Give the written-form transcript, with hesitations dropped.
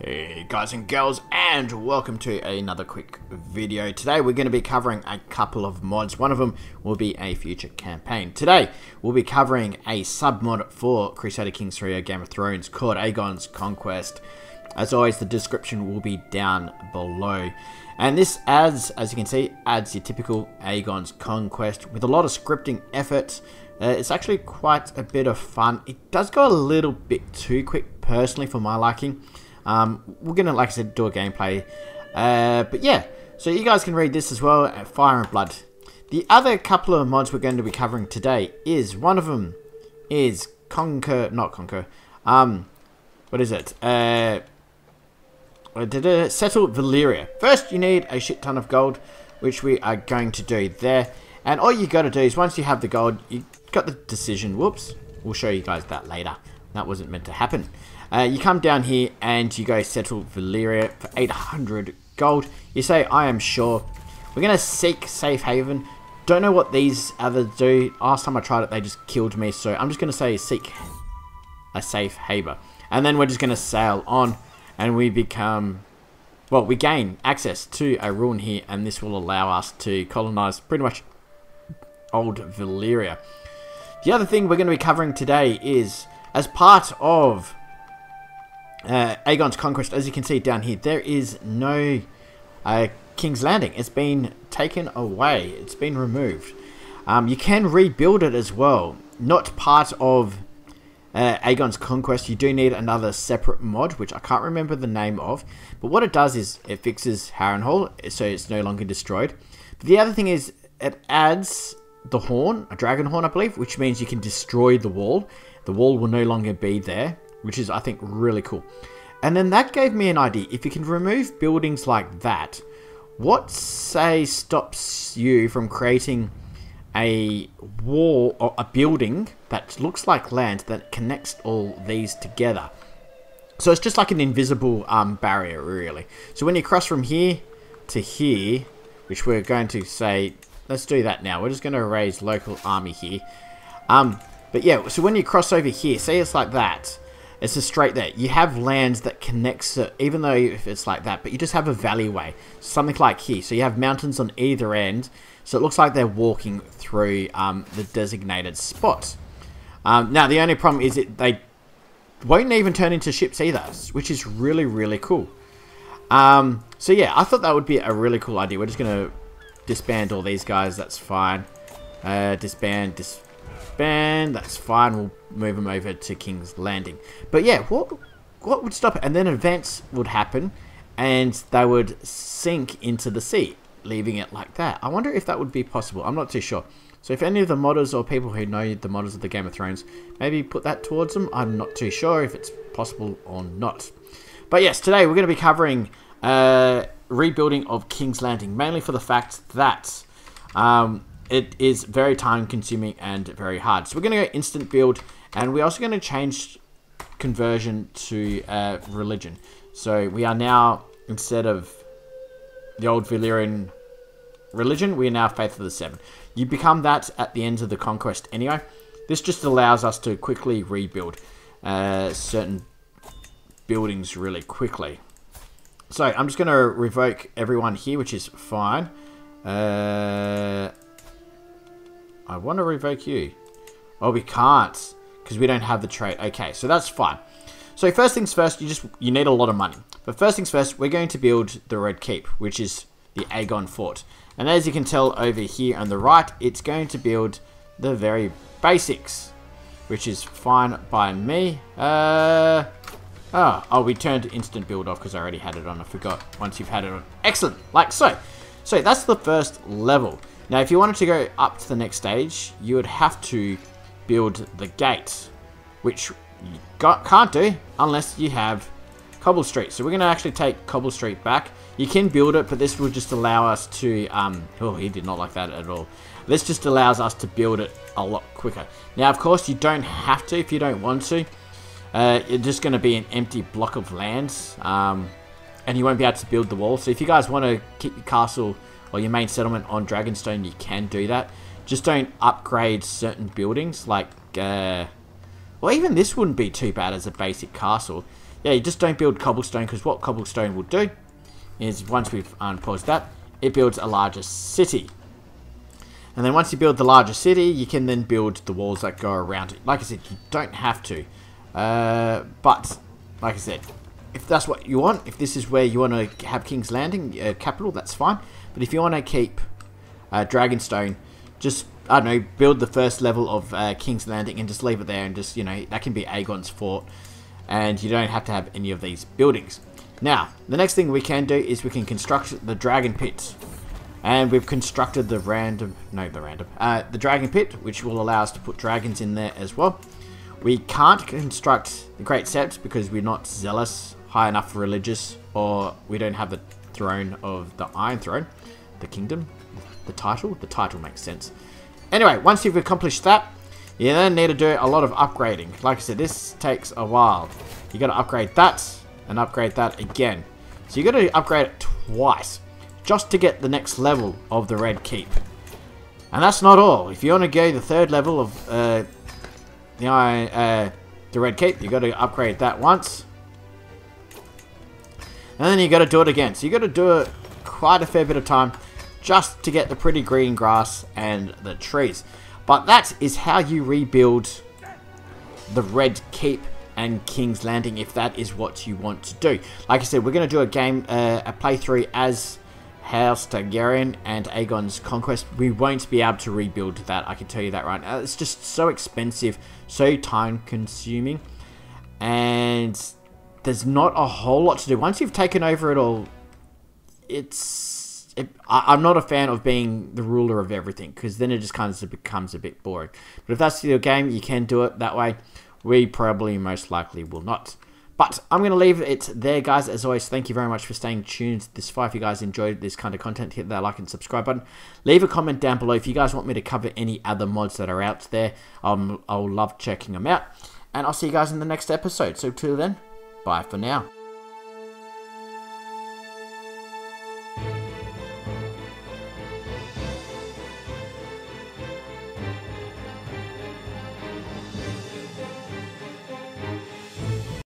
Hey guys and girls, and welcome to another quick video. Today we're going to be covering a couple of mods. One of them will be a future campaign. Today we'll be covering a sub mod for Crusader Kings 3 or Game of Thrones called Aegon's Conquest. As always, the description will be down below. And this adds, as you can see, adds your typical Aegon's Conquest with a lot of scripting effort. It's actually quite a bit of fun. It does go a little bit too quick personally for my liking. We're gonna, like I said, do a gameplay, but yeah, so you guys can read this as well at Fire and Blood. The other couple of mods we're going to be covering today is, one of them is what is it, Settle Valyria. First you need a shit ton of gold, which we are going to do there, and all you got to do is, once you have the gold, you got the decision. Whoops, we'll show you guys that later. That wasn't meant to happen. You come down here and you go Settle Valyria for 800 gold. You say, I am sure. We're going to seek Safe Haven. Don't know what these others do. Last time I tried it, they just killed me. So I'm just going to say seek a Safe Haven. And then we're just going to sail on. And we become, well, we gain access to a ruin here. And this will allow us to colonize pretty much old Valyria. The other thing we're going to be covering today is, as part of Aegon's Conquest, as you can see down here, there is no King's Landing. It's been taken away. It's been removed. You can rebuild it as well. Not part of Aegon's Conquest. You do need another separate mod, which I can't remember the name of. But what it does is it fixes Harrenhal, so it's no longer destroyed. But the other thing is it adds the horn, a dragon horn, I believe, which means you can destroy the wall. The wall will no longer be there, which is, I think, really cool. And then that gave me an idea. If you can remove buildings like that, what, say, stops you from creating a wall or a building that looks like land that connects all these together? So it's just like an invisible barrier, really. So when you cross from here to here, which we're going to say, let's do that now. We're just going to raise local army here. But yeah, so when you cross over here, say it's like that. It's just straight there. You have lands that connects it, even though if it's like that, but you just have a valleyway. Something like here. So you have mountains on either end. So it looks like they're walking through the designated spot. Now, the only problem is that they won't even turn into ships either, which is really, really cool. So yeah, I thought that would be a really cool idea. We're just going to disband all these guys. That's fine. Disband, that's fine. We'll move them over to King's Landing. But yeah, what would stop it? And then events would happen and they would sink into the sea, leaving it like that. I wonder if that would be possible. I'm not too sure. So if any of the modders or people who know the modders of the Game of Thrones, maybe put that towards them. I'm not too sure if it's possible or not. But yes, today we're going to be covering rebuilding of King's Landing, mainly for the fact that it is very time consuming and very hard. So we're going to go instant build, and we're also going to change conversion to religion. So we are now, instead of the old Valyrian religion, we are now Faith of the Seven. You become that at the end of the conquest anyway. This just allows us to quickly rebuild certain buildings really quickly. So I'm just going to revoke everyone here, which is fine. I want to revoke you. Oh, we can't because we don't have the trait. Okay, so that's fine. So first things first, you need a lot of money. But first things first, we're going to build the Red Keep, which is the Aegon Fort. And as you can tell over here on the right, it's going to build the very basics, which is fine by me. Oh, we turned instant build off because I already had it on. I forgot. Once you've had it on. Excellent. Like so. So that's the first level. Now, if you wanted to go up to the next stage, you would have to build the gate, which you can't do unless you have Cobble Street. So we're going to actually take Cobble Street back. You can build it, but this will just allow us to... oh, he did not like that at all. This just allows us to build it a lot quicker. Now, of course, you don't have to if you don't want to. It's just going to be an empty block of land, and you won't be able to build the wall. So if you guys want to keep your castle or your main settlement on Dragonstone, you can do that. Just don't upgrade certain buildings, like, well, even this wouldn't be too bad as a basic castle. yeah, you just don't build cobblestone, because what cobblestone will do is, once we've unpaused that, it builds a larger city. And then once you build the larger city, you can then build the walls that go around it. Like I said, you don't have to. But, like I said, if that's what you want, if this is where you want to have King's Landing, capital, that's fine. But if you want to keep Dragonstone, just, I don't know, build the first level of King's Landing and just leave it there, and just, you know, that can be Aegon's fort. And you don't have to have any of these buildings. Now, the next thing we can do is we can construct the Dragon Pit. And we've constructed the the Dragon Pit, which will allow us to put dragons in there as well. We can't construct the Great Sept because we're not zealous, high enough religious, or we don't have the throne of the Iron Throne, the kingdom, the title. The title makes sense. Anyway, once you've accomplished that, you then need to do a lot of upgrading. Like I said, this takes a while. You got to upgrade that and upgrade that again. So you got to upgrade it twice, just to get the next level of the Red Keep. And that's not all. If you want to go the third level of the Red Keep, you got to upgrade that once. And then you got to do it again. So you got to do it quite a fair bit of time just to get the pretty green grass and the trees. But that is how you rebuild the Red Keep and King's Landing, if that is what you want to do. Like I said, we're going to do a game, a playthrough as House Targaryen and Aegon's Conquest. We won't be able to rebuild that, I can tell you that right now. It's just so expensive, so time consuming, and there's not a whole lot to do. Once you've taken over it all, I'm not a fan of being the ruler of everything, because then it just kind of becomes a bit boring. But if that's your game, you can do it that way. We probably most likely will not. But I'm going to leave it there, guys. As always, thank you very much for staying tuned this far. If you guys enjoyed this kind of content, hit that like and subscribe button. Leave a comment down below if you guys want me to cover any other mods that are out there. I'll love checking them out. And I'll see you guys in the next episode. So till then, bye for now.